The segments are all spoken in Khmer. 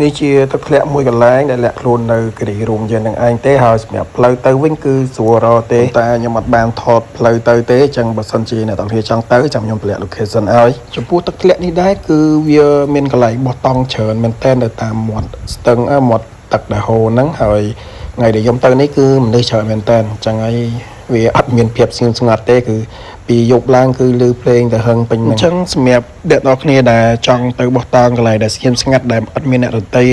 នេះជាទឹកធ្លាក់មួយកន្លែងដែលលាក់ខ្លួននៅគិរីរោងយើងនឹងឯងទេហើយសម្រាប់ផ្លូវទៅវិញគឺស្រួលរកទេតែខ្ញុំអត់បានថតផ្លូវទៅទេអញ្ចឹងបើសិនជាអ្នកទាំងគ្នាចង់ទៅចាំខ្ញុំតម្លាក់ location ឲ្យចំពោះទឹកធ្លាក់នេះដែរគឺវាមានកន្លែងបោះតង់ច្រើនមែនទែននៅតាមមាត់ស្ទឹងមាត់ទឹកដែលហូរហ្នឹងហើយថ្ងៃដែលខ្ញុំទៅនេះគឺមនុស្សច្រើនមែនទែនអញ្ចឹងហើយវាអត់មានភាពស្ងៀមស្ងាត់ទេគឺពីយប់ឡើងគឺឮភ្លេងទៅហឹងពេញហ្នឹងអញ្ចឹងសម្រាប់អ្នកនរគ្នាដែលចង់ទៅបោះតង់កន្លែងដែលស្ងៀមស្ងាត់ដែលអត់មានអ្នករតី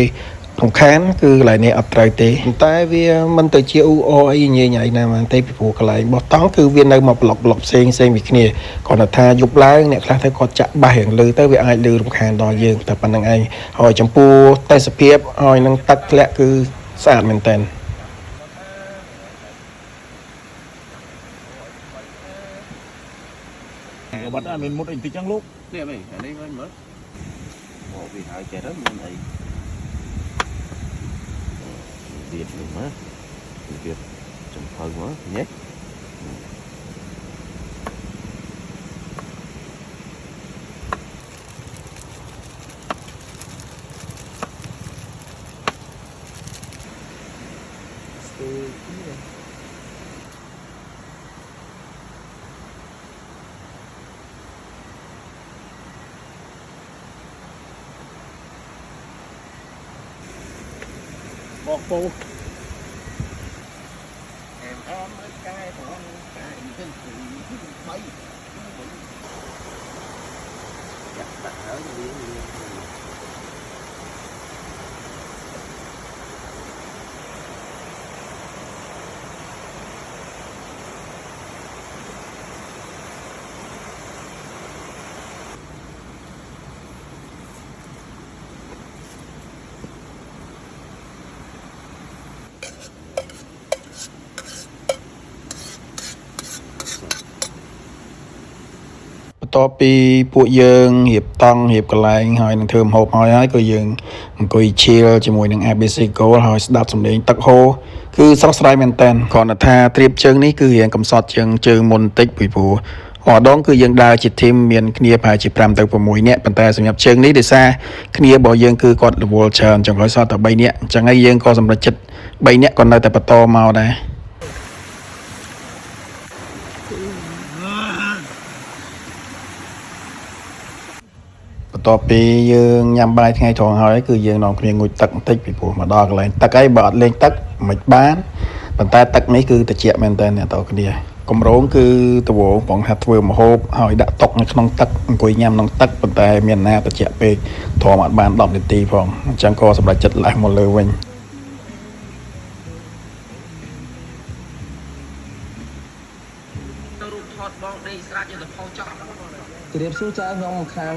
រំខានគឺកន្លែងនេះអត់ត្រូវទេតែវាមិនទៅជាអ៊ូអអីញ៉ៃញ៉ៃណាមែនទេពីព្រោះកន្លែងបោះតង់គឺវានៅមកប្លុកផ្សេងពីគ្នាគាត់ថាយប់ឡើងអ្នកខ្លះទៅគាត់ចាក់បាសរៀងលឺទៅវាអាចលឺរំខានដល់យើងតែប៉ុណ្្នឹងឯងហើយចំពោះទេសភាពហើយនឹងទឹកធ្លាក់គឺស្អាតមែនតើបាត់អត់មានមុតអីបន្តិចចឹងលោកនេះអីអានេះមិនមើលមកវាហើយចេះទៅមានអីទៀតនេះមកទៀតចំភៅមកញ៉េบอกปูem mới cay còn cay cái gì mấy chặt đặt ở cái gìបន្ទាប់ពីពួកយើងរៀបតង់រៀបកន្លែងហើយនឹងធ្វើម្ហូបហើយក៏យើងអង្គុយឈៀលជាមួយនឹង ABC Gold ហើយស្ដាប់សំឡេងទឹកហូរគឺស្រស់ស្រាយមែនតើគ្រាន់តែថាត្រៀបជើងនេះគឺរៀងកំសត់ជើងមុនបន្តិចពីព្រោះម្ដងគឺយើងដើរជាធីមមានគ្នាប្រហែលជា5ទៅ6នាក់ប៉ុន្តែសម្រាប់ជើងនេះដោយសារគ្នារបស់យើងគឺគាត់រវល់ច្រើនចុងក្រោយសល់តែ3នាក់អញ្ចឹងហើយយើងក៏សម្រេចចិត្ត3នាក់ក៏នៅតែបន្តមកដែរបន្ទាប់ពីយើងញ៉ាំបាយថ្ងៃត្រង់ហើយគឺយើងនាំគ្នាងូតទឹកបន្តិចពីព្រោះមកដល់កន្លែងទឹកហើយបើអត់លេងទឹកមិនបានប៉ុន្តែទឹកនេះគឺត្រជាក់មែនតើអ្នកនរគ្នាគម្រោងគឺតវងបងថាធ្វើម្ហូបហើយដាក់តុកនៅក្នុងទឹកអង្គុយញ៉ាំក្នុងទឹកប៉ុន្តែមានណាត្រជាក់ពេកធំអត់បាន10នាទីផងអញ្ចឹងក៏សម្រេចចិត្តឡើងមកលើវិញរូបថតបងដេកស្រាច់យកទៅផុសចោលជម្រាបសួរចាខ្ញុំខាង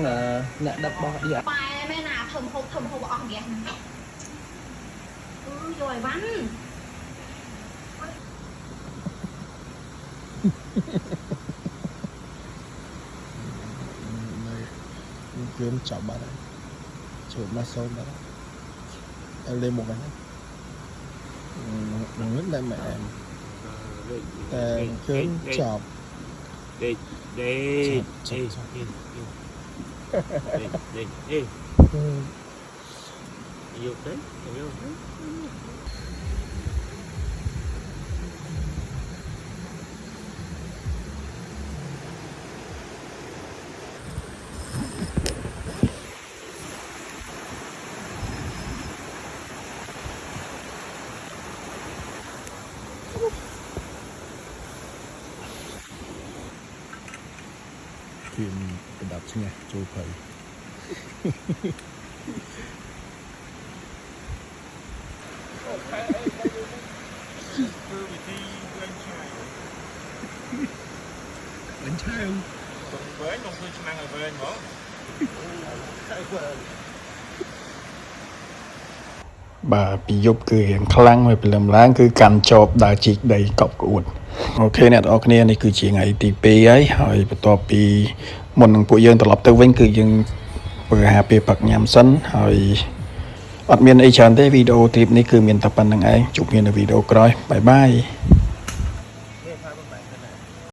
អ្នកដឹកបោះឌីបែមែនណាធំហូបអស់ហ្គាសយកឲ្យវ៉ាន់គឺចាប់បាត់ហើយចូលមកសូនបាត់ហើយលេមកហ្នឹងនឹងតែម៉ែតែគឺចាប់ đi đi đi đi đi vô đấy vô đấy phim đọc nha chú thầy bánh trai không? Với trong khi mang ở bên bỏ បាទពីយប់គឺរៀងខ្លាំងហើយព្រលឹមឡើងគឺកាន់ចបដើរជីកដីកប់ក្អួតអូខេអ្នកនរគ្នានេះគឺជាថ្ងៃទី2ហើយបន្ទាប់ពីមុននឹងពួកយើងត្រឡប់ទៅវិញគឺយើងធ្វើអាហារពេលព្រឹកញ៉ាំសិនហើយអត់មានអីច្រើនទេវីដេអូទ្រីបនេះគឺមានតែប៉ុណ្្នឹងឯងជួបគ្នានៅវីដេអូក្រោយបាយបាយ